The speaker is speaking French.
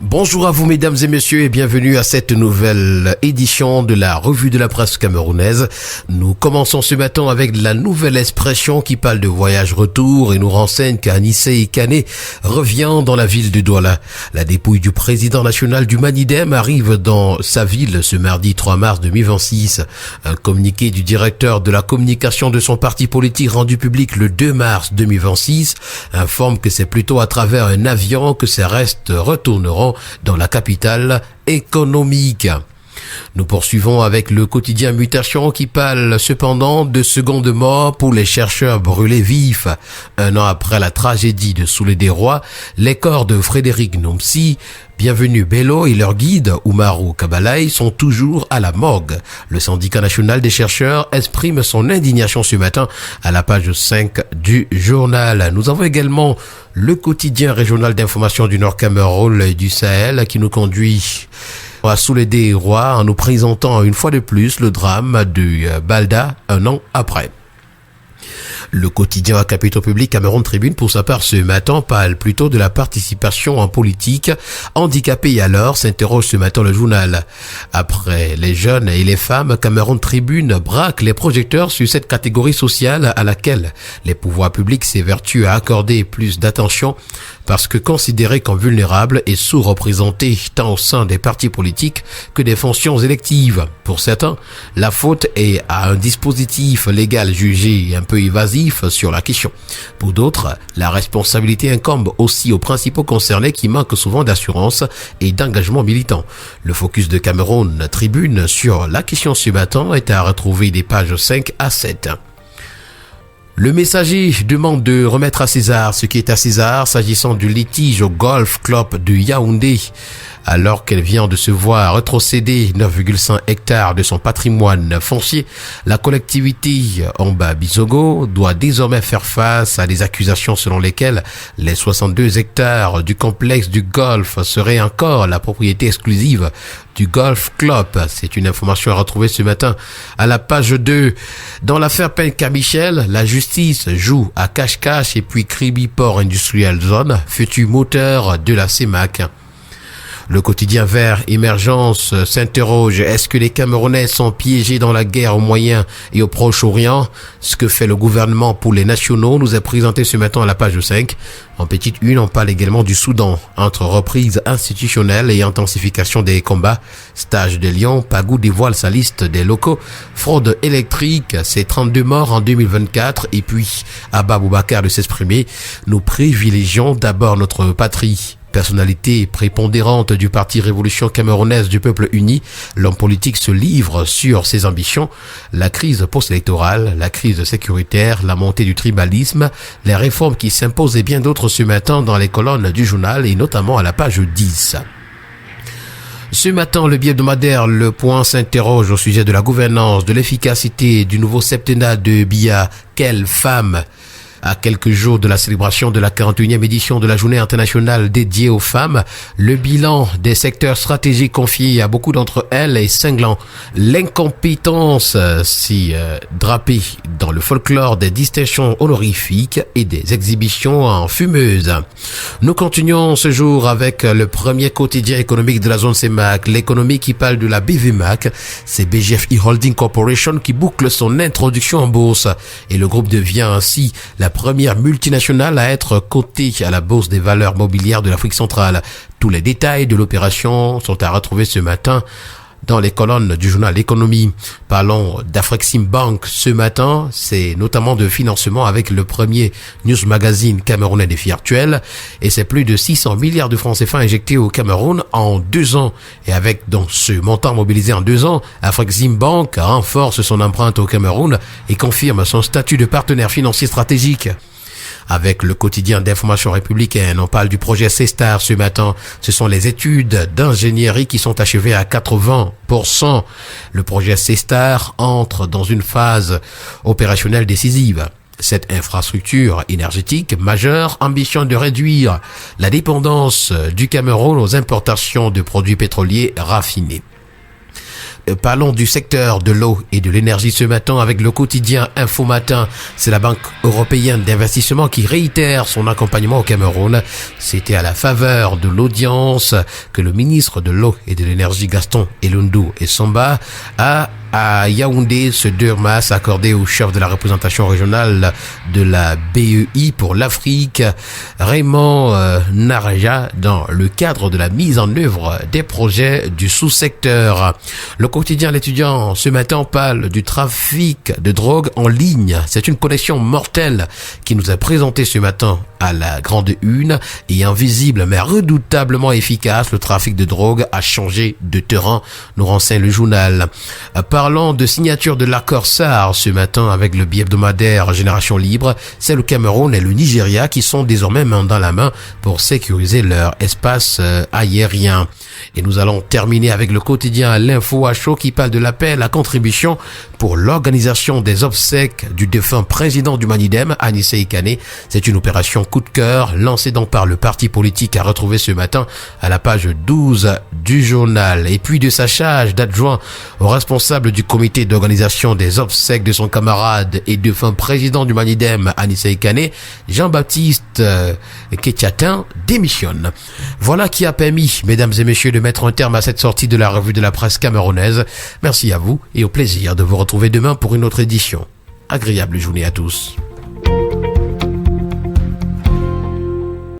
Bonjour à vous mesdames et messieurs et bienvenue à cette nouvelle édition de la revue de la presse camerounaise. Nous commençons ce matin avec la nouvelle expression qui parle de voyage-retour et nous renseigne qu'Anissé Kane revient dans la ville de Douala. La dépouille du président national du Manidem arrive dans sa ville ce mardi 3 mars 2026. Un communiqué du directeur de la communication de son parti politique rendu public le 2 mars 2026 informe que c'est plutôt à travers un avion que ces restes retourneront dans la capitale économique. Nous poursuivons avec le quotidien Mutation qui parle cependant de seconde mort pour les chercheurs brûlés vifs. Un an après la tragédie de Soulé des Rois, les corps de Frédéric Nomsi, Bienvenue Bello et leur guide Oumarou Kabalaï sont toujours à la morgue. Le syndicat national des chercheurs exprime son indignation ce matin à la page 5 du journal. Nous avons également le quotidien régional d'information du Nord Cameroun et du Sahel qui nous conduit à Soulé des Rois en nous présentant une fois de plus le drame de Balda un an après. Le quotidien à capitaux public Cameroun Tribune pour sa part ce matin parle plutôt de la participation en politique. Handicapés alors s'interroge ce matin le journal. Après les jeunes et les femmes, Cameroun Tribune braque les projecteurs sur cette catégorie sociale à laquelle les pouvoirs publics s'évertuent à accorder plus d'attention parce que considérés comme vulnérables et sous-représentés tant au sein des partis politiques que des fonctions électives. Pour certains, la faute est à un dispositif légal jugé un peu évasif sur la question. Pour d'autres, la responsabilité incombe aussi aux principaux concernés qui manquent souvent d'assurance et d'engagement militant. Le focus de Cameroun Tribune sur la question ce matin est à retrouver des pages 5 à 7. Le Messager demande de remettre à César ce qui est à César s'agissant du litige au Golf Club de Yaoundé. Alors qu'elle vient de se voir rétrocéder 9,5 hectares de son patrimoine foncier, la collectivité Amba Bisogo doit désormais faire face à des accusations selon lesquelles les 62 hectares du complexe du golf seraient encore la propriété exclusive du Golf Club. C'est une information à retrouver ce matin à la page 2. Dans l'affaire Penka-Michel, la justice joue à cache-cache et puis Kribi Port Industrial Zone, futur moteur de la CEMAC. Le quotidien Vert Émergence s'interroge, est-ce que les Camerounais sont piégés dans la guerre au Moyen et au Proche-Orient? Ce que fait le gouvernement pour les nationaux nous est présenté ce matin à la page 5. En petite une, on parle également du Soudan. Entre reprise institutionnelle et intensification des combats, Stage de Lyon, Pagou dévoile sa liste des locaux. Fraude électrique, c'est 32 morts en 2024. Et puis, Abba Boubacar de s'exprimer, nous privilégions d'abord notre patrie. Personnalité prépondérante du Parti Révolution camerounaise du Peuple Uni, l'homme politique se livre sur ses ambitions, la crise post-électorale, la crise sécuritaire, la montée du tribalisme, les réformes qui s'imposent et bien d'autres ce matin dans les colonnes du journal et notamment à la page 10. Ce matin, le bi-hebdomadaire Le Point s'interroge au sujet de la gouvernance, de l'efficacité du nouveau septennat de Biya. Quelle femme! À quelques jours de la célébration de la 41e édition de la journée internationale dédiée aux femmes, le bilan des secteurs stratégiques confiés à beaucoup d'entre elles est cinglant. L'incompétence s'y drapée dans le folklore des distinctions honorifiques et des exhibitions en fumeuse. Nous continuons ce jour avec le premier quotidien économique de la zone CEMAC, l'économie qui parle de la BVMAC. C'est BGF E-Holding Corporation qui boucle son introduction en bourse et le groupe devient ainsi la première multinationale à être cotée à la bourse des valeurs mobilières de l'Afrique centrale. Tous les détails de l'opération sont à retrouver ce matin dans les colonnes du journal Économie. Parlons d'Afrexim Bank ce matin, c'est notamment de financement avec le premier news magazine camerounais des filles actuelles et c'est plus de 600 milliards de francs CFA injectés au Cameroun en 2 ans. Et avec donc ce montant mobilisé en 2 ans, Afrexim Bank renforce son empreinte au Cameroun et confirme son statut de partenaire financier stratégique. Avec le quotidien d'information républicaine, on parle du projet C-Star ce matin. Ce sont les études d'ingénierie qui sont achevées à 80%. Le projet C-Star entre dans une phase opérationnelle décisive. Cette infrastructure énergétique majeure ambitionne de réduire la dépendance du Cameroun aux importations de produits pétroliers raffinés. Parlons du secteur de l'eau et de l'énergie ce matin avec le quotidien Info Matin. C'est la Banque européenne d'investissement qui réitère son accompagnement au Cameroun. C'était à la faveur de l'audience que le ministre de l'eau et de l'énergie Gaston Elundou Essamba a à Yaoundé ce 2 mars accordé au chef de la représentation régionale de la BEI pour l'Afrique, Raymond Naraja, dans le cadre de la mise en œuvre des projets du sous-secteur. Le quotidien L'étudiant ce matin parle du trafic de drogue en ligne. C'est une connexion mortelle qui nous a présenté ce matin à la grande une et invisible mais redoutablement efficace. Le trafic de drogue a changé de terrain, nous renseigne le journal. Parlant de signature de l'accord SAR ce matin avec le bi-hebdomadaire Génération Libre, c'est le Cameroun et le Nigeria qui sont désormais main dans la main pour sécuriser leur espace aérien. Et nous allons terminer avec le quotidien L'Info à chaud qui parle de l'appel à contribution pour l'organisation des obsèques du défunt président du Manidem, Anissé Ikane. C'est une opération coup de cœur lancée donc par le parti politique à retrouver ce matin à la page 12 du journal. Et puis de sa charge d'adjoint au responsable du comité d'organisation des obsèques de son camarade et défunt président du Manidem, Anissé Ikane, Jean-Baptiste Ketchatin démissionne. Voilà qui a permis, mesdames et messieurs, de mettre un terme à cette sortie de la revue de la presse camerounaise. Merci à vous et au plaisir de vous retrouver demain pour une autre édition. Agréable journée à tous.